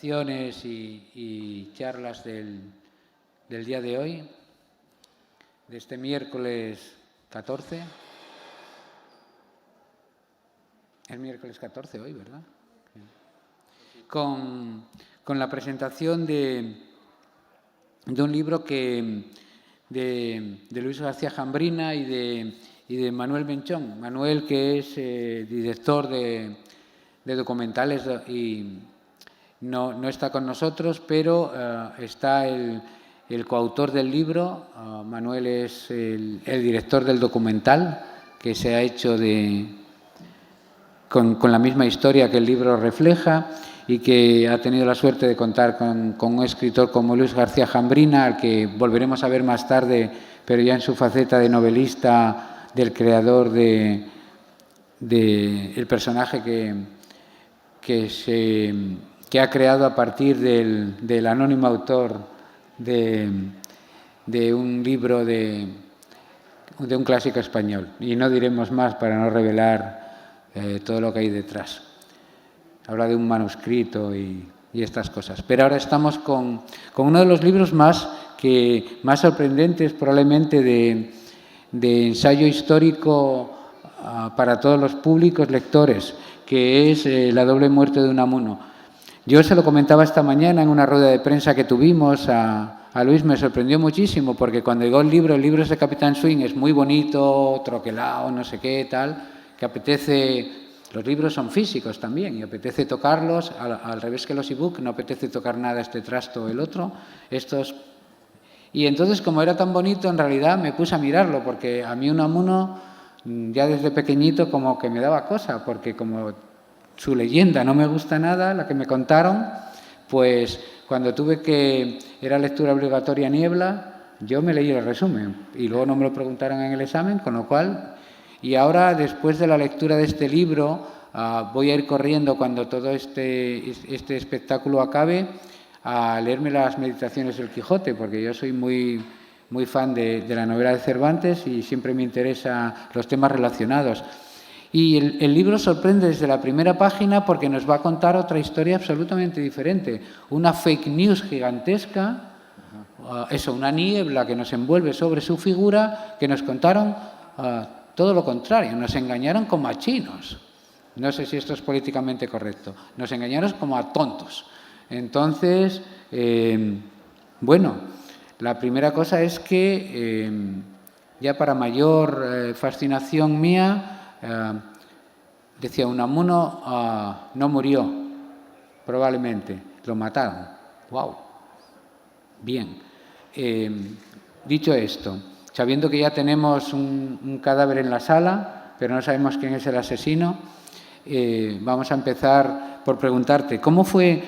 presentaciones y charlas del día de hoy, de este miércoles 14. Es miércoles 14 hoy, ¿verdad? Con la presentación de un libro de Luis García Jambrina y de Manuel Menchón. Manuel, que es director de documentales y no está con nosotros, pero está el coautor del libro. Manuel es el director del documental que se ha hecho con la misma historia que el libro refleja y que ha tenido la suerte de contar con un escritor como Luis García Jambrina, al que volveremos a ver más tarde, pero ya en su faceta de novelista, del creador del personaje que ha creado a partir del anónimo autor de un libro de un clásico español. Y no diremos más para no revelar todo lo que hay detrás. Habla de un manuscrito y estas cosas. Pero ahora estamos con uno de los libros más sorprendentes probablemente de ensayo histórico para todos los públicos lectores, que es La doble muerte de Unamuno. Yo se lo comentaba esta mañana en una rueda de prensa que tuvimos a Luis. Me sorprendió muchísimo porque cuando llegó el libro es de Capitán Swing, es muy bonito, troquelado, no sé qué, tal, que apetece. Los libros son físicos también y apetece tocarlos, al revés que los ebook, no apetece tocar nada este trasto o el otro. Y entonces, como era tan bonito, en realidad me puse a mirarlo, porque a mí Unamuno, ya desde pequeñito, como que me daba cosa, porque como su leyenda no me gusta nada, la que me contaron, pues cuando era lectura obligatoria Niebla, yo me leí el resumen y luego no me lo preguntaron en el examen, con lo cual... Y ahora, después de la lectura de este libro, voy a ir corriendo cuando todo este espectáculo acabe a leerme las Meditaciones del Quijote, porque yo soy muy fan de la novela de Cervantes y siempre me interesan los temas relacionados. Y el libro sorprende desde la primera página porque nos va a contar otra historia absolutamente diferente. Una fake news gigantesca, una niebla que nos envuelve sobre su figura, que nos contaron... todo lo contrario, nos engañaron como a chinos. No sé si esto es políticamente correcto. Nos engañaron como a tontos. Entonces, la primera cosa es que, ya para mayor fascinación mía, decía Unamuno no murió, probablemente, lo mataron. ¡Wow! Bien. Dicho esto, sabiendo que ya tenemos un cadáver en la sala, pero no sabemos quién es el asesino, vamos a empezar por preguntarte, ¿cómo fue,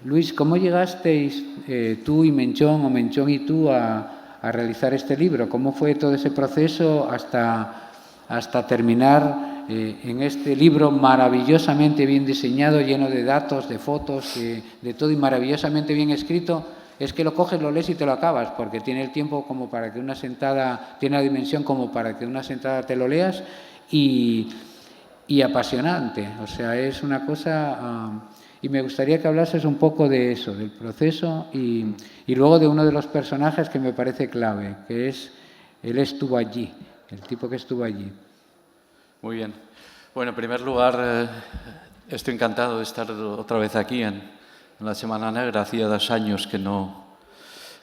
Luis, cómo llegasteis tú y Menchón, o Menchón y tú, a realizar este libro? ¿Cómo fue todo ese proceso hasta terminar en este libro maravillosamente bien diseñado, lleno de datos, de fotos, de todo, y maravillosamente bien escrito? Es que lo coges, lo lees y te lo acabas, porque tiene el tiempo como para que una sentada, tiene la dimensión como para que una sentada te lo leas, y apasionante. O sea, es una cosa... y me gustaría que hablases un poco de eso, del proceso, y luego de uno de los personajes que me parece clave, que es él estuvo allí, el tipo que estuvo allí. Muy bien. Bueno, en primer lugar, estoy encantado de estar otra vez aquí en la Semana Negra. Hacía 2 años que no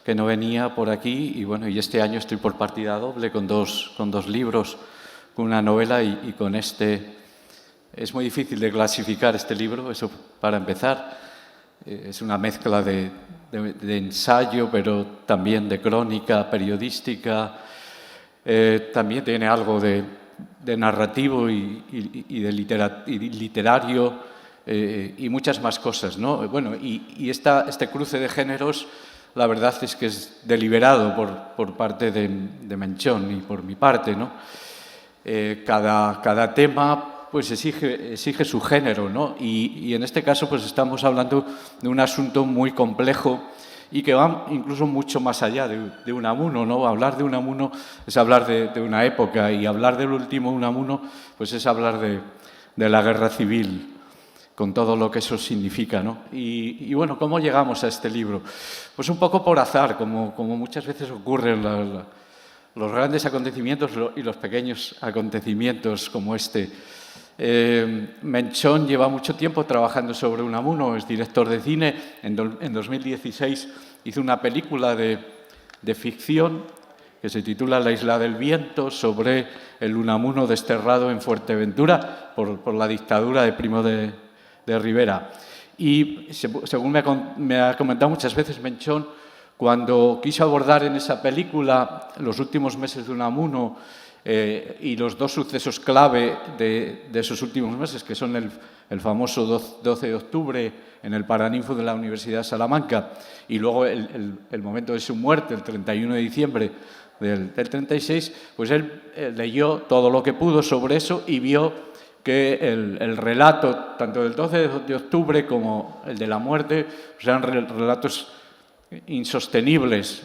venía por aquí y este año estoy por partida doble con dos libros, con una novela y con este. Es muy difícil de clasificar este libro, eso para empezar. Es una mezcla de ensayo, pero también de crónica periodística. También tiene algo de narrativo y literario. Y muchas más cosas, ¿no? Bueno, y este cruce de géneros, la verdad es que es deliberado por parte de Menchón y por mi parte, ¿no? Cada tema pues exige su género, ¿no? Y en este caso pues estamos hablando de un asunto muy complejo y que va incluso mucho más allá de Unamuno, ¿no? Hablar de Unamuno es hablar de una época, y hablar del último Unamuno pues es hablar de la guerra civil. con todo lo que eso significa, ¿no? Y bueno, ¿cómo llegamos a este libro? Pues un poco por azar, como muchas veces ocurren los grandes acontecimientos y los pequeños acontecimientos como este. Menchón lleva mucho tiempo trabajando sobre Unamuno, es director de cine. En 2016 hizo una película de ficción que se titula La isla del viento, sobre el Unamuno desterrado en Fuerteventura por la dictadura de Primo de Rivera. Y según me ha comentado muchas veces Menchón, cuando quiso abordar en esa película los últimos meses de Unamuno y los dos sucesos clave de esos últimos meses, que son el famoso 12 de octubre en el Paraninfo de la Universidad de Salamanca y luego el momento de su muerte, el 31 de diciembre del 36, pues él leyó todo lo que pudo sobre eso y vio que el relato, tanto del 12 de octubre como el de la muerte, pues eran relatos insostenibles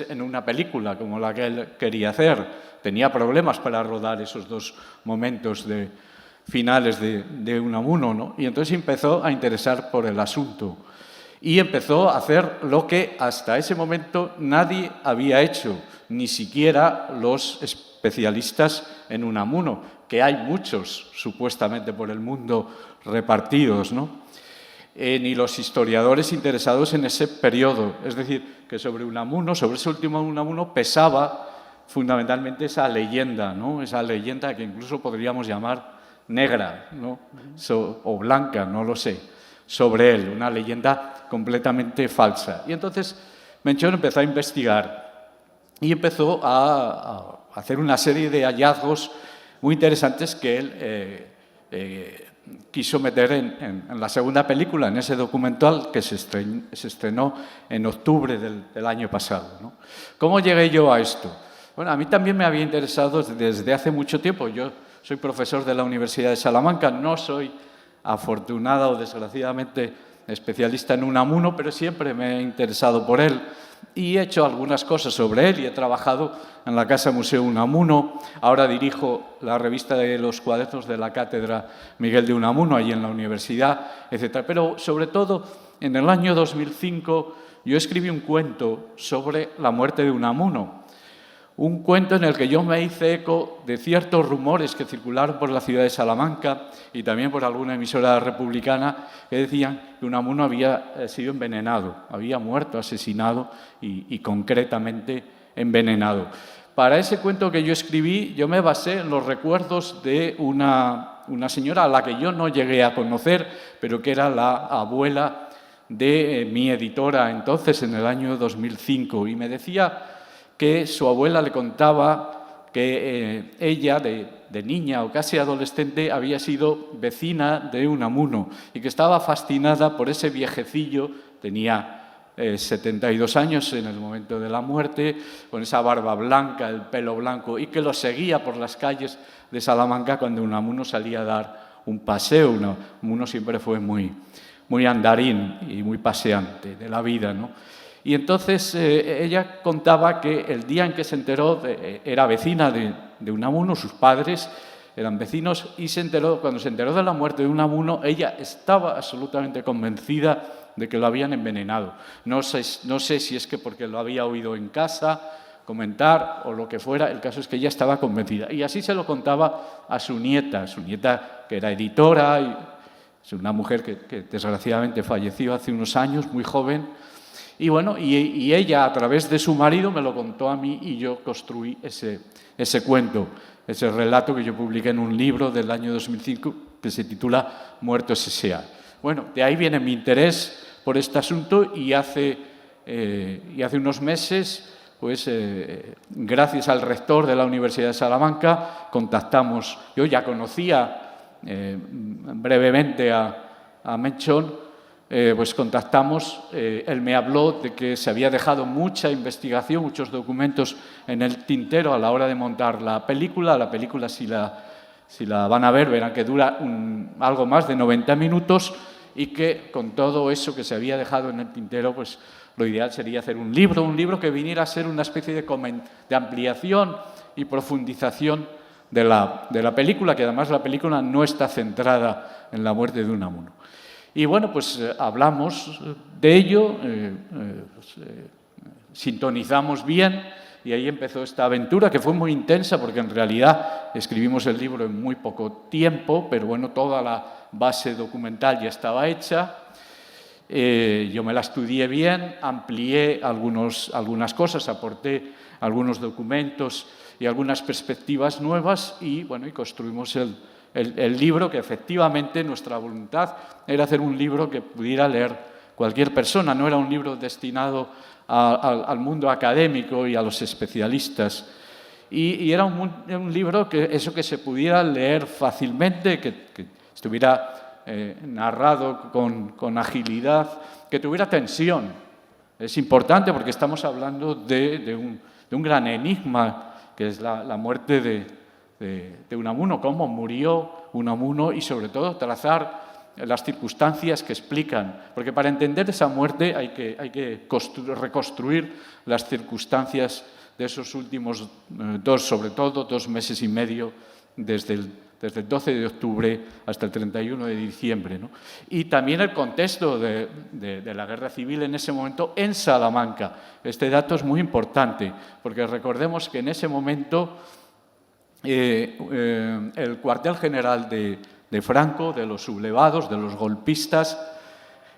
en una película como la que él quería hacer. Tenía problemas para rodar esos dos momentos finales de Unamuno, ¿no? Y entonces empezó a interesar por el asunto y empezó a hacer lo que hasta ese momento nadie había hecho, ni siquiera los especialistas en Unamuno, que hay muchos supuestamente por el mundo repartidos, ¿no? Ni los historiadores interesados en ese periodo. Es decir, que sobre Unamuno, sobre ese último Unamuno, pesaba fundamentalmente esa leyenda, ¿no? Esa leyenda que incluso podríamos llamar negra, ¿no? O blanca, no lo sé, sobre él, una leyenda completamente falsa. Y entonces Menchón empezó a investigar y empezó a hacer una serie de hallazgos muy interesantes que él quiso meter en la segunda película, en ese documental que se estrenó en octubre del año pasado, ¿no? ¿Cómo llegué yo a esto? Bueno, a mí también me había interesado desde hace mucho tiempo. Yo soy profesor de la Universidad de Salamanca, no soy afortunada o desgraciadamente especialista en Unamuno, pero siempre me he interesado por él y he hecho algunas cosas sobre él y he trabajado en la Casa Museo Unamuno. Ahora dirijo la revista de los cuadernos de la Cátedra Miguel de Unamuno, allí en la universidad, etc. Pero, sobre todo, en el año 2005 yo escribí un cuento sobre la muerte de Unamuno. Un cuento en el que yo me hice eco de ciertos rumores que circularon por la ciudad de Salamanca y también por alguna emisora republicana que decían que Unamuno había sido envenenado, había muerto, asesinado y concretamente envenenado. Para ese cuento que yo escribí, yo me basé en los recuerdos de una señora a la que yo no llegué a conocer, pero que era la abuela de mi editora entonces, en el año 2005, y me decía que su abuela le contaba que ella, de niña o casi adolescente, había sido vecina de Unamuno y que estaba fascinada por ese viejecillo, tenía 72 años en el momento de la muerte, con esa barba blanca, el pelo blanco, y que lo seguía por las calles de Salamanca cuando Unamuno salía a dar un paseo. Unamuno siempre fue muy andarín y muy paseante de la vida, ¿no? Y entonces ella contaba que el día en que se enteró, era vecina de Unamuno, sus padres eran vecinos, y cuando se enteró de la muerte de Unamuno, ella estaba absolutamente convencida de que lo habían envenenado. No sé si es que porque lo había oído en casa comentar o lo que fuera, el caso es que ella estaba convencida. Y así se lo contaba a su nieta que era editora, y es una mujer que desgraciadamente falleció hace unos años, muy joven. Y bueno, y ella, a través de su marido, me lo contó a mí y yo construí ese cuento, ese relato que yo publiqué en un libro del año 2005 que se titula Muertos S.A. Bueno, de ahí viene mi interés por este asunto y hace unos meses, pues gracias al rector de la Universidad de Salamanca, contactamos. Yo ya conocía brevemente a Menchón. Pues contactamos, él me habló de que se había dejado mucha investigación, muchos documentos en el tintero a la hora de montar la película. La película, si la van a ver, verán que dura algo más de 90 minutos y que con todo eso que se había dejado en el tintero, pues lo ideal sería hacer un libro que viniera a ser una especie de ampliación y profundización de la película, que además la película no está centrada en la muerte de Unamuno. Y bueno, pues hablamos de ello, sintonizamos bien y ahí empezó esta aventura que fue muy intensa porque en realidad escribimos el libro en muy poco tiempo, pero bueno, toda la base documental ya estaba hecha. Yo me la estudié bien, amplié algunas cosas, aporté algunos documentos y algunas perspectivas nuevas y bueno, y construimos el libro, que efectivamente nuestra voluntad era hacer un libro que pudiera leer cualquier persona, no era un libro destinado al mundo académico y a los especialistas. Y era un libro que se pudiera leer fácilmente, que estuviera narrado con agilidad, que tuviera tensión. Es importante porque estamos hablando de un gran enigma, que es la muerte de Unamuno, cómo murió Unamuno y sobre todo trazar las circunstancias que explican, porque para entender esa muerte hay que reconstruir las circunstancias de esos últimos sobre todo 2 meses y medio, desde el 12 de octubre hasta el 31 de diciembre, ¿no? Y también el contexto de la guerra civil en ese momento en Salamanca. Este dato es muy importante, porque recordemos que en ese momento el cuartel general de Franco, de los sublevados, de los golpistas,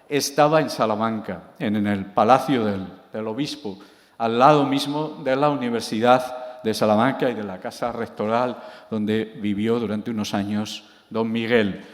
estaba en Salamanca, en el palacio del obispo, al lado mismo de la Universidad de Salamanca y de la casa rectoral donde vivió durante unos años don Miguel.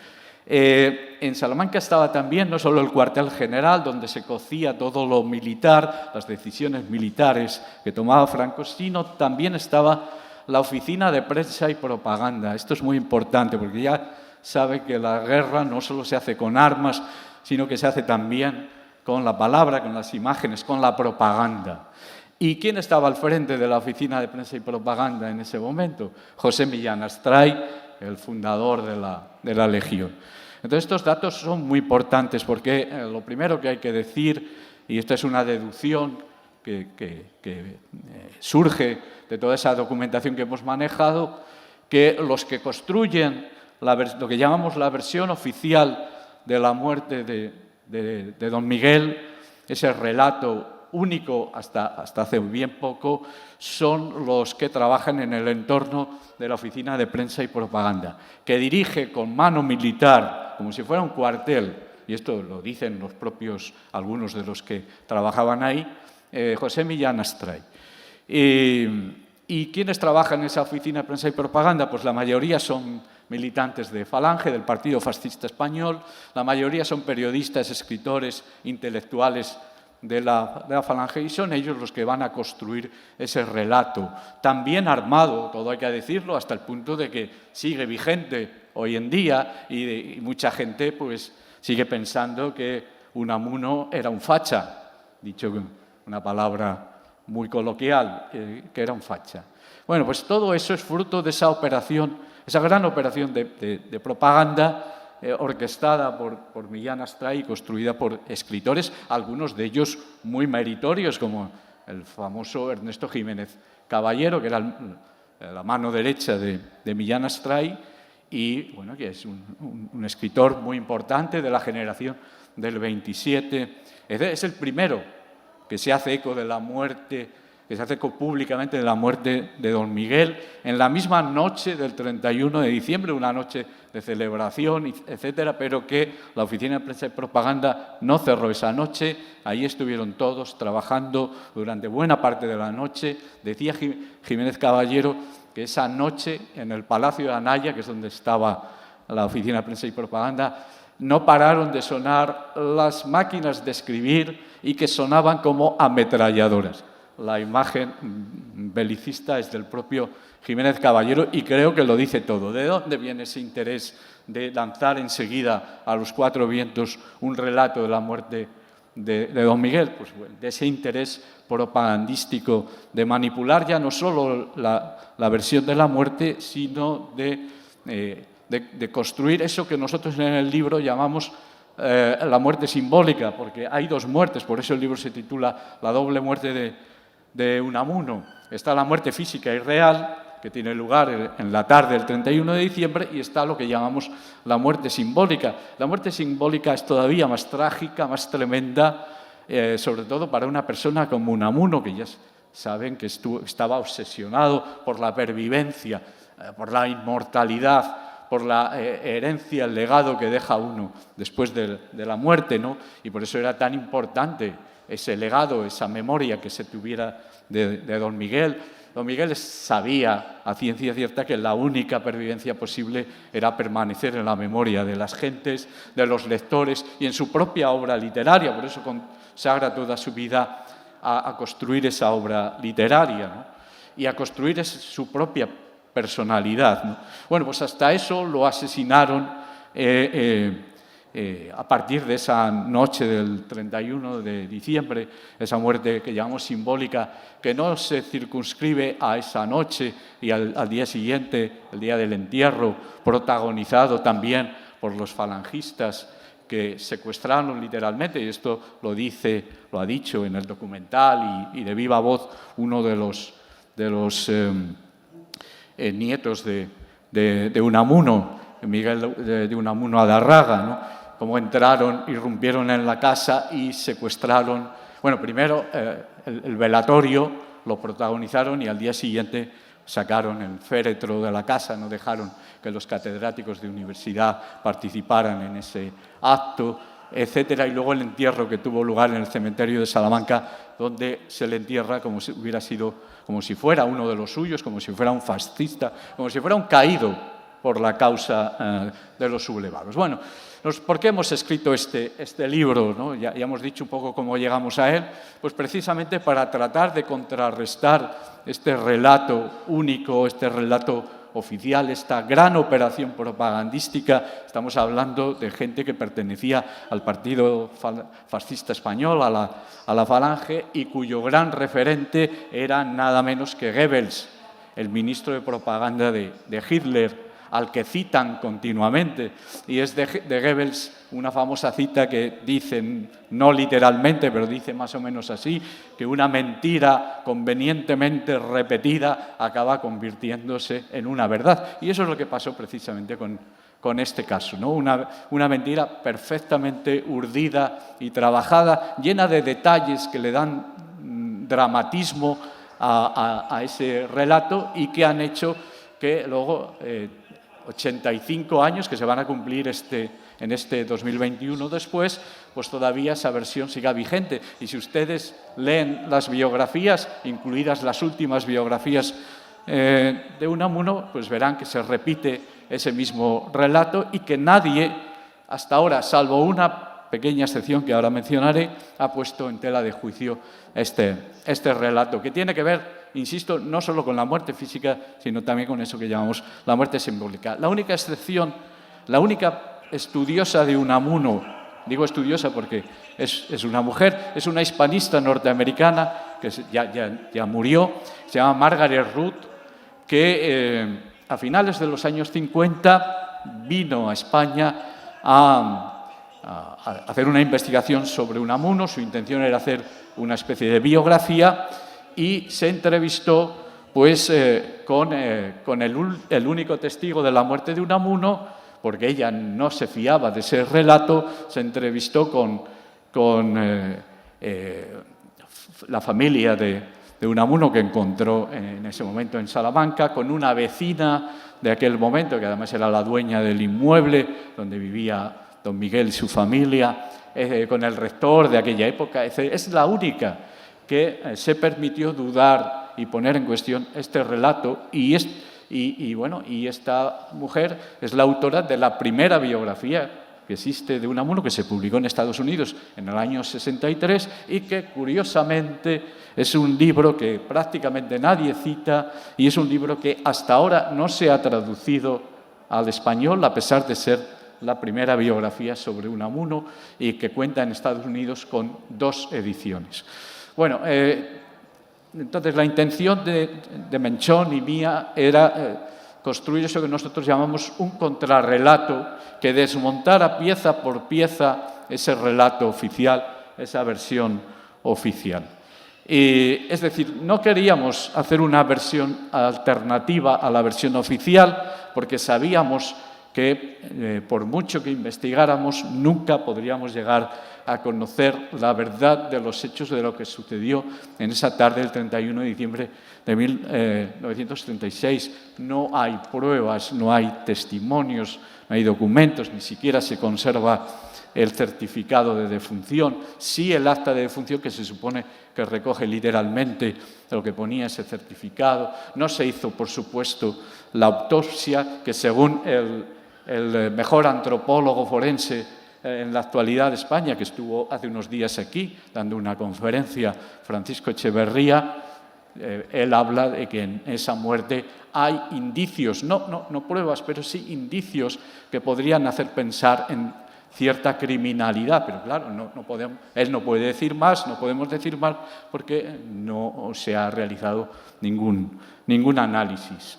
En Salamanca estaba también no solo el cuartel general, donde se cocía todo lo militar, las decisiones militares que tomaba Franco, sino también estaba la oficina de prensa y propaganda. Esto es muy importante porque ya sabe que la guerra no solo se hace con armas, sino que se hace también con la palabra, con las imágenes, con la propaganda. ¿Y quién estaba al frente de la oficina de prensa y propaganda en ese momento? José Millán Astray, el fundador de la Legión. Entonces, estos datos son muy importantes porque lo primero que hay que decir, y esta es una deducción que surge de toda esa documentación que hemos manejado, que los que construyen lo que llamamos la versión oficial de la muerte de don Miguel, ese relato único hasta hace bien poco, son los que trabajan en el entorno de la Oficina de Prensa y Propaganda, que dirige con mano militar, como si fuera un cuartel, y esto lo dicen los propios, algunos de los que trabajaban ahí, José Millán Astray. ¿Y quiénes trabajan en esa Oficina de Prensa y Propaganda? Pues la mayoría son militantes de Falange, del Partido Fascista Español, la mayoría son periodistas, escritores, intelectuales de la Falange, y son ellos los que van a construir ese relato, también armado, todo hay que decirlo, hasta el punto de que sigue vigente hoy en día y mucha gente pues sigue pensando que Unamuno era un facha, dicho una palabra muy coloquial, que era un facha. Bueno, pues todo eso es fruto de esa operación, esa gran operación de propaganda orquestada por Millán Astray y construida por escritores, algunos de ellos muy meritorios, como el famoso Ernesto Jiménez Caballero, que era la mano derecha de Millán Astray, y bueno, que es un escritor muy importante de la generación del 27. Es el primero que se hace eco de la muerte, que se hace eco públicamente de la muerte de don Miguel, en la misma noche del 31 de diciembre, una noche de celebración, etcétera, pero que la Oficina de Prensa y Propaganda no cerró esa noche. Ahí estuvieron todos trabajando durante buena parte de la noche. Decía Jiménez Caballero que esa noche en el Palacio de Anaya, que es donde estaba la Oficina de Prensa y Propaganda, no pararon de sonar las máquinas de escribir y que sonaban como ametralladoras. La imagen belicista es del propio Jiménez Caballero y creo que lo dice todo. ¿De dónde viene ese interés de lanzar enseguida a los 4 vientos un relato de la muerte de don Miguel? Pues bueno, de ese interés propagandístico de manipular ya no solo la versión de la muerte, sino de construir eso que nosotros en el libro llamamos la muerte simbólica, porque hay 2 muertes, por eso el libro se titula La doble muerte de Unamuno. Está la muerte física y real, que tiene lugar en la tarde del 31 de diciembre, y está lo que llamamos la muerte simbólica. La muerte simbólica es todavía más trágica, más tremenda, sobre todo para una persona como Unamuno, que ya saben que estaba obsesionado por la pervivencia, por la inmortalidad, por la herencia, el legado que deja uno después de la muerte, ¿no? Y por eso era tan importante ese legado, esa memoria que se tuviera de don Miguel. Don Miguel sabía a ciencia cierta que la única pervivencia posible era permanecer en la memoria de las gentes, de los lectores y en su propia obra literaria. Por eso consagra toda su vida a construir esa obra literaria, ¿no? Y a construir su propia personalidad, ¿no? Bueno, pues hasta eso lo asesinaron a partir de esa noche del 31 de diciembre, esa muerte que llamamos simbólica, que no se circunscribe a esa noche y al día siguiente, el día del entierro, protagonizado también por los falangistas que secuestraron literalmente, y esto lo ha dicho en el documental y de viva voz uno de los nietos de Unamuno, Miguel de Unamuno Adarraga, ¿no? Cómo entraron, irrumpieron en la casa y secuestraron. Bueno, primero el velatorio lo protagonizaron y al día siguiente sacaron el féretro de la casa, no dejaron que los catedráticos de universidad participaran en ese acto, etcétera. Y luego el entierro que tuvo lugar en el cementerio de Salamanca, donde se le entierra como si hubiera sido, como si fuera uno de los suyos, como si fuera un fascista, como si fuera un caído por la causa de los sublevados. Bueno, ¿por qué hemos escrito este libro, ¿no? Ya hemos dicho un poco cómo llegamos a él, pues precisamente para tratar de contrarrestar este relato único, este relato oficial, esta gran operación propagandística. Estamos hablando de gente que pertenecía al Partido Fascista Español, a la Falange, y cuyo gran referente era nada menos que Goebbels, el ministro de propaganda de Hitler, al que citan continuamente. Y es de Goebbels una famosa cita que dice, no literalmente, pero dice más o menos así, que una mentira convenientemente repetida acaba convirtiéndose en una verdad. Y eso es lo que pasó precisamente con este caso, ¿no? Una mentira perfectamente urdida y trabajada, llena de detalles que le dan dramatismo a ese relato y que han hecho que luego 85 años que se van a cumplir en este 2021 después, pues todavía esa versión siga vigente. Y si ustedes leen las biografías, incluidas las últimas biografías de Unamuno, pues verán que se repite ese mismo relato y que nadie hasta ahora, salvo una pequeña excepción que ahora mencionaré, ha puesto en tela de juicio este relato, que tiene que ver, insisto, no solo con la muerte física, sino también con eso que llamamos la muerte simbólica. La única excepción, la única estudiosa de Unamuno, digo estudiosa porque es una mujer, es una hispanista norteamericana que ya murió, se llama Margaret Root, que a finales de los años 50 vino a España a hacer una investigación sobre Unamuno. Su intención era hacer una especie de biografía y se entrevistó pues, con el único testigo de la muerte de Unamuno, porque ella no se fiaba de ese relato. Se entrevistó con la familia de Unamuno que encontró en ese momento en Salamanca, con una vecina de aquel momento, que además era la dueña del inmueble donde vivía don Miguel y su familia, con el rector de aquella época. Es la única que se permitió dudar y poner en cuestión este relato, y esta mujer es la autora de la primera biografía que existe de Unamuno, que se publicó en Estados Unidos en el año 63 y que, curiosamente, es un libro que prácticamente nadie cita y es un libro que hasta ahora no se ha traducido al español, a pesar de ser la primera biografía sobre Unamuno, y que cuenta en Estados Unidos con 2 ediciones. Bueno, entonces la intención de Menchón y mía era construir eso que nosotros llamamos un contrarrelato que desmontara pieza por pieza ese relato oficial, esa versión oficial. Es decir, no queríamos hacer una versión alternativa a la versión oficial porque sabíamos que por mucho que investigáramos nunca podríamos llegar a conocer la verdad de los hechos de lo que sucedió en esa tarde del 31 de diciembre de 1936. No hay pruebas, no hay testimonios, no hay documentos, ni siquiera se conserva el certificado de defunción, sí el acta de defunción que se supone que recoge literalmente lo que ponía ese certificado. No se hizo, por supuesto, la autopsia, que según el mejor antropólogo forense en la actualidad de España, que estuvo hace unos días aquí dando una conferencia, Francisco Echeverría, él habla de que en esa muerte hay indicios, no pruebas, pero sí indicios que podrían hacer pensar en cierta criminalidad, pero claro, él no puede decir más, no podemos decir más, porque no se ha realizado ningún análisis.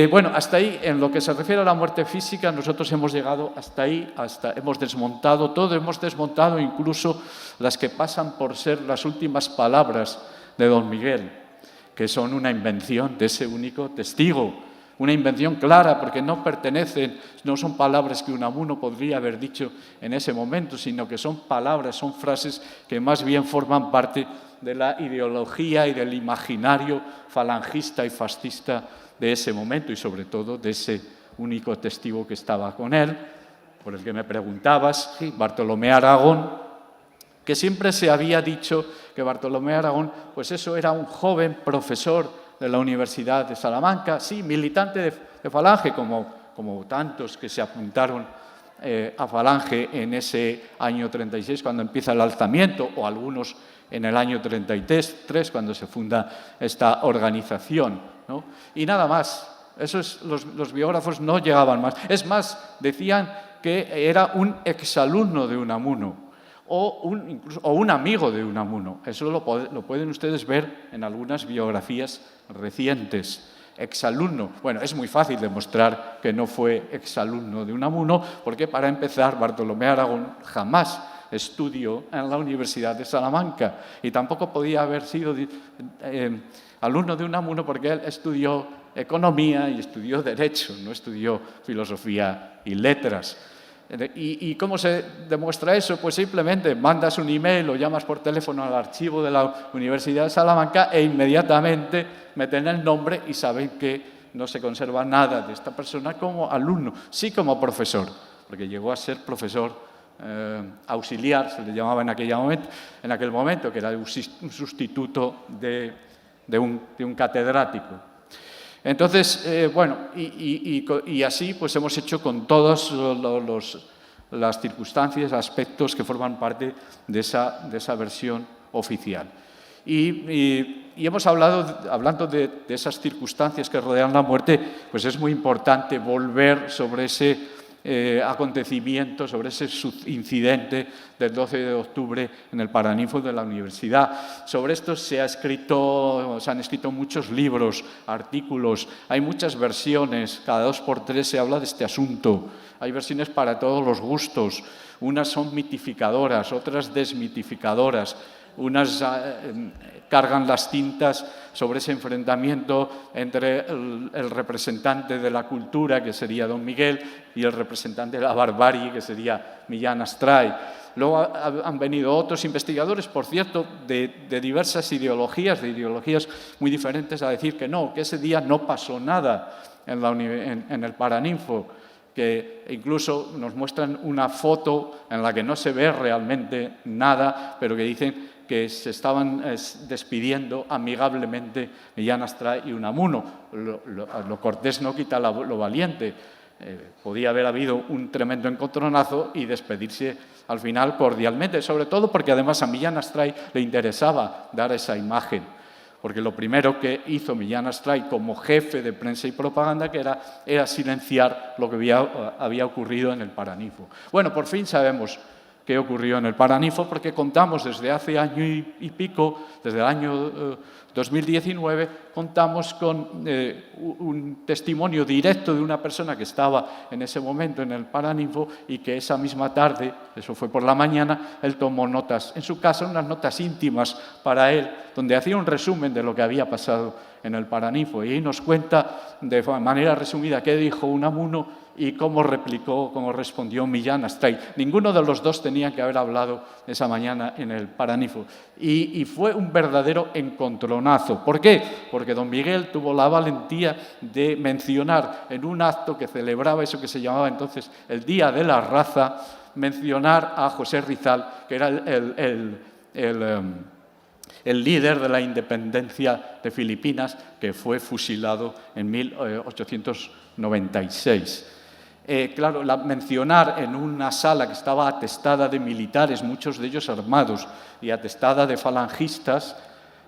Bueno, hasta ahí, en lo que se refiere a la muerte física, nosotros hemos llegado hasta ahí, hemos desmontado todo, hemos desmontado incluso las que pasan por ser las últimas palabras de don Miguel, que son una invención de ese único testigo. Una invención clara, porque no pertenecen, no son palabras que Unamuno podría haber dicho en ese momento, sino que son palabras, son frases que más bien forman parte de la ideología y del imaginario falangista y fascista de ese momento y sobre todo de ese único testigo que estaba con él, por el que me preguntabas, Bartolomé Aragón, que siempre se había dicho que Bartolomé Aragón, pues eso era un joven profesor de la Universidad de Salamanca, sí, militante de Falange, como tantos que se apuntaron a Falange en ese año 36, cuando empieza el alzamiento, o algunos en el año 33, cuando se funda esta organización, ¿no? Y nada más, los biógrafos no llegaban más. Es más, decían que era un exalumno de Unamuno, o un amigo de Unamuno. Eso lo pueden ustedes ver en algunas biografías recientes. Exalumno. Bueno, es muy fácil demostrar que no fue exalumno de Unamuno, porque para empezar, Bartolomé Aragón jamás estudió en la Universidad de Salamanca y tampoco podía haber sido alumno de Unamuno porque él estudió economía y estudió derecho, no estudió filosofía y letras. ¿Y cómo se demuestra eso? Pues simplemente mandas un email o llamas por teléfono al archivo de la Universidad de Salamanca e inmediatamente meten el nombre y saben que no se conserva nada de esta persona como alumno, sí como profesor, porque llegó a ser profesor auxiliar, se le llamaba en aquel momento, que era un sustituto de un catedrático. Entonces, bueno, y así pues hemos hecho con todas las circunstancias, aspectos que forman parte de esa versión oficial. Y hemos hablando de esas circunstancias que rodean la muerte, pues es muy importante volver sobre ese acontecimiento, sobre ese incidente del 12 de octubre en el Paraninfo de la universidad. Sobre esto se han escrito muchos libros, artículos, hay muchas versiones, cada 2 por 3 se habla de este asunto. Hay versiones para todos los gustos, unas son mitificadoras, otras desmitificadoras, unas cargan las tintas sobre ese enfrentamiento entre el representante de la cultura, que sería don Miguel, y el representante de la barbarie, que sería Millán Astray. Luego han venido otros investigadores, por cierto, de diversas ideologías, de ideologías muy diferentes, a decir que no, que ese día no pasó nada en el Paraninfo, que incluso nos muestran una foto en la que no se ve realmente nada, pero que dicen que se estaban despidiendo amigablemente Millán Astray y Unamuno. Lo cortés no quita lo valiente. Podía haber habido un tremendo encontronazo y despedirse al final cordialmente, sobre todo porque además a Millán Astray le interesaba dar esa imagen, porque lo primero que hizo Millán Astray como jefe de prensa y propaganda era silenciar lo que había ocurrido en el Paraninfo. Bueno, por fin sabemos qué ocurrió en el Paraninfo, porque contamos desde hace año y pico, desde el año 2019, contamos con un testimonio directo de una persona que estaba en ese momento en el Paraninfo y que esa misma tarde, eso fue por la mañana, él tomó notas en su casa, unas notas íntimas para él, donde hacía un resumen de lo que había pasado en el Paraninfo. Y ahí nos cuenta de manera resumida qué dijo Unamuno y cómo replicó, cómo respondió Millán Astray. Ninguno de los dos tenía que haber hablado esa mañana en el Paraninfo. Y fue un verdadero encontronazo. ¿Por qué? Porque don Miguel tuvo la valentía de mencionar en un acto que celebraba eso que se llamaba entonces el Día de la Raza, mencionar a José Rizal, que era el líder de la independencia de Filipinas, que fue fusilado en 1896. Claro, mencionar en una sala que estaba atestada de militares, muchos de ellos armados, y atestada de falangistas,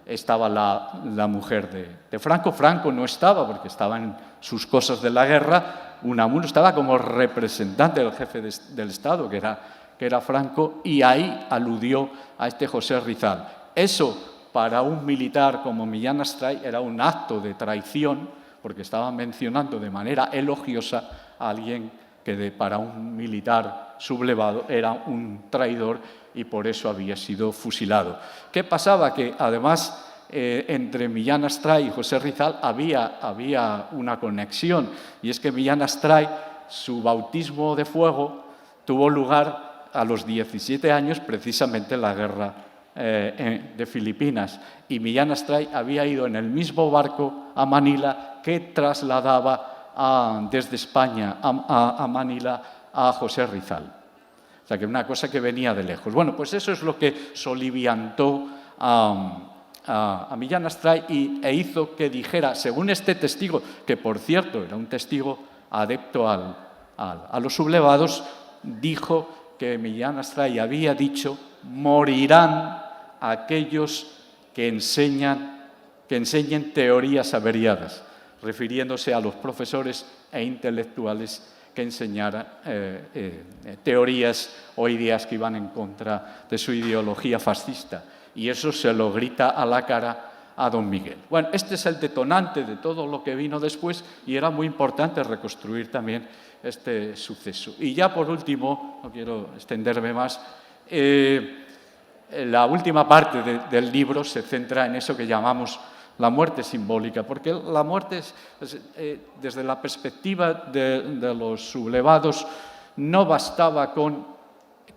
estaba la mujer de Franco. Franco no estaba porque estaba en sus cosas de la guerra. Unamuno estaba como representante del jefe del Estado, que era Franco, y ahí aludió a este José Rizal. Eso, para un militar como Millán Astray, era un acto de traición, porque estaba mencionando de manera elogiosa a alguien que para un militar sublevado era un traidor y por eso había sido fusilado. ¿Qué pasaba? Que además entre Millán Astray y José Rizal había una conexión, y es que Millán Astray, su bautismo de fuego tuvo lugar a los 17 años, precisamente en la guerra de Filipinas, y Millán Astray había ido en el mismo barco a Manila que trasladaba desde España a Manila a José Rizal. O sea, que una cosa que venía de lejos. Bueno, pues eso es lo que soliviantó a Millán Astray e hizo que dijera, según este testigo, que por cierto era un testigo adepto a los sublevados, dijo que Millán Astray había dicho: morirán aquellos que enseñen teorías averiadas, refiriéndose a los profesores e intelectuales que enseñaran teorías o ideas que iban en contra de su ideología fascista. Y eso se lo grita a la cara a don Miguel. Bueno, este es el detonante de todo lo que vino después y era muy importante reconstruir también este suceso. Y ya por último, no quiero extenderme más, la última parte del libro se centra en eso que llamamos la muerte simbólica, porque la muerte, desde la perspectiva de los sublevados, no bastaba con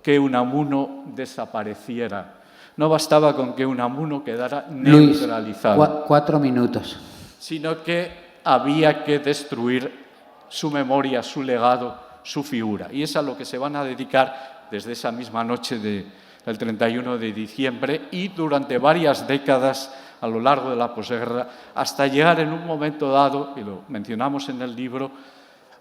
que Unamuno desapareciera, no bastaba con que Unamuno quedara neutralizado. Luis, 4 minutos. Sino que había que destruir su memoria, su legado, su figura. Y es a lo que se van a dedicar desde esa misma noche del 31 de diciembre y durante varias décadas a lo largo de la posguerra, hasta llegar en un momento dado, y lo mencionamos en el libro,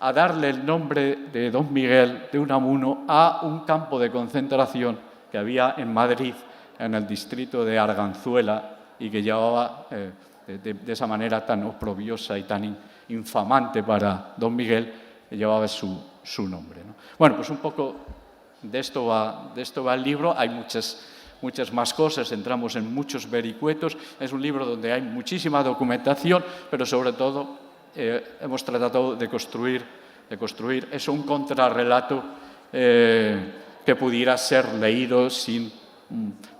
a darle el nombre de don Miguel de Unamuno a un campo de concentración que había en Madrid, en el distrito de Arganzuela, y que llevaba de esa manera tan oprobiosa y tan infamante para don Miguel, que llevaba su nombre, ¿no? Bueno, pues un poco de esto va el libro. Hay muchas más cosas, entramos en muchos vericuetos. Es un libro donde hay muchísima documentación, pero sobre todo hemos tratado de construir eso, un contrarrelato que pudiera ser leído sin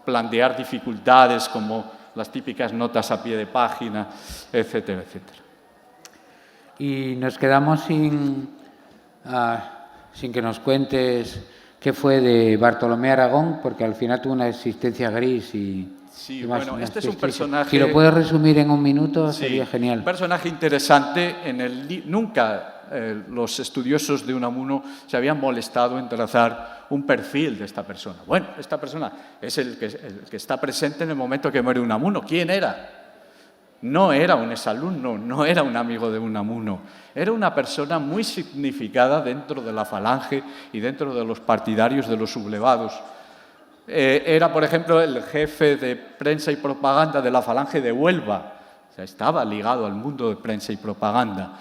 plantear dificultades como las típicas notas a pie de página, etcétera, etcétera. Y nos quedamos sin que nos cuentes qué fue de Bartolomé Aragón, porque al final tuvo una existencia gris y... Sí, bueno, este es un personaje... Si lo puedes resumir en un minuto, sí, sería genial. Un personaje interesante. Nunca los estudiosos de Unamuno se habían molestado en trazar un perfil de esta persona. Bueno, esta persona es el que está presente en el momento que muere Unamuno. ¿Quién era? No era un exalumno, no era un amigo de Unamuno. Era una persona muy significada dentro de la Falange y dentro de los partidarios de los sublevados. Era, por ejemplo, el jefe de prensa y propaganda de la Falange de Huelva. O sea, estaba ligado al mundo de prensa y propaganda.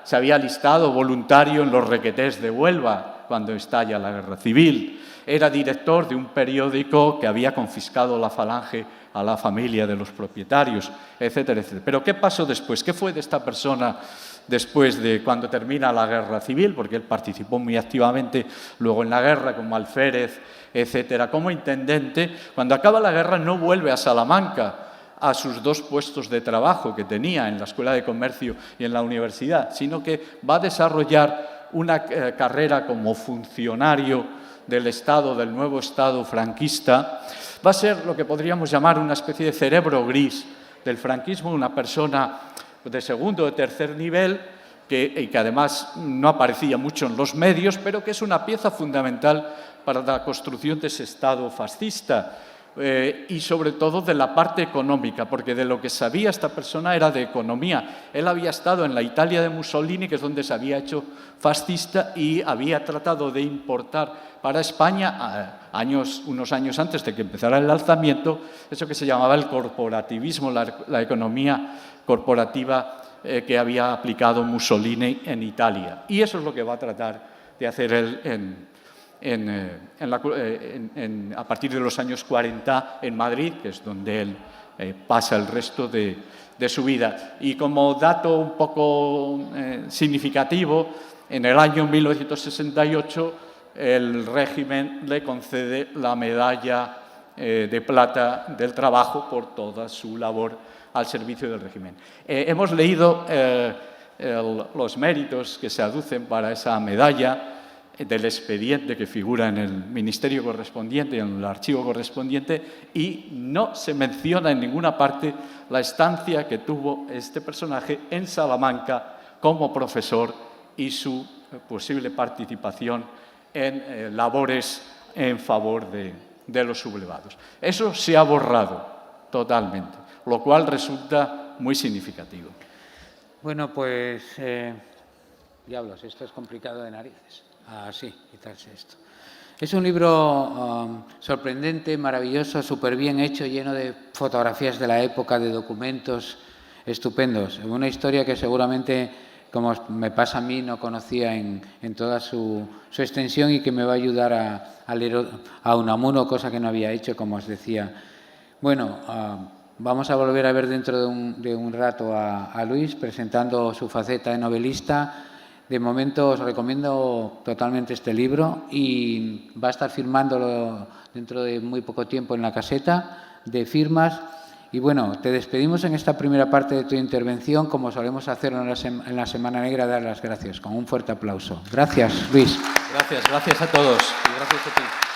Se había alistado voluntario en los requetés de Huelva, cuando estalla la Guerra Civil. Era director de un periódico que había confiscado la Falange a la familia de los propietarios, etcétera, etcétera. Pero ¿qué pasó después? ¿Qué fue de esta persona después de cuando termina la Guerra Civil? Porque él participó muy activamente luego en la guerra como alférez, etcétera, como intendente. Cuando acaba la guerra no vuelve a Salamanca, a sus 2 puestos de trabajo que tenía en la Escuela de Comercio y en la universidad, sino que va a desarrollar una carrera como funcionario del Estado, del nuevo Estado franquista. Va a ser lo que podríamos llamar una especie de cerebro gris del franquismo, una persona de segundo o tercer nivel que además no aparecía mucho en los medios, pero que es una pieza fundamental para la construcción de ese Estado fascista. Y sobre todo de la parte económica, porque de lo que sabía esta persona era de economía. Él había estado en la Italia de Mussolini, que es donde se había hecho fascista, y había tratado de importar para España, unos años antes de que empezara el alzamiento, eso que se llamaba el corporativismo, la economía corporativa que había aplicado Mussolini en Italia. Y eso es lo que va a tratar de hacer él a partir de los años 40 en Madrid, que es donde él pasa el resto de su vida. Y como dato un poco significativo, en el año 1968 el régimen le concede la medalla de plata del trabajo por toda su labor al servicio del régimen. Hemos leído los méritos que se aducen para esa medalla del expediente que figura en el ministerio correspondiente, en el archivo correspondiente, y no se menciona en ninguna parte la estancia que tuvo este personaje en Salamanca como profesor y su posible participación en labores en favor de los sublevados. Eso se ha borrado totalmente, lo cual resulta muy significativo. Bueno, pues, diablos, esto es complicado de narices. Sí, quitarse esto. Es un libro sorprendente, maravilloso, súper bien hecho, lleno de fotografías de la época, de documentos estupendos. Una historia que seguramente, como me pasa a mí, no conocía en toda su extensión y que me va a ayudar a leer a Unamuno, cosa que no había hecho, como os decía. Bueno, vamos a volver a ver dentro de un rato a Luis presentando su faceta de novelista. De momento os recomiendo totalmente este libro y va a estar firmándolo dentro de muy poco tiempo en la caseta de firmas. Y bueno, te despedimos en esta primera parte de tu intervención, como solemos hacer en la Semana Negra, dar las gracias con un fuerte aplauso. Gracias, Luis. Gracias a todos y gracias a ti.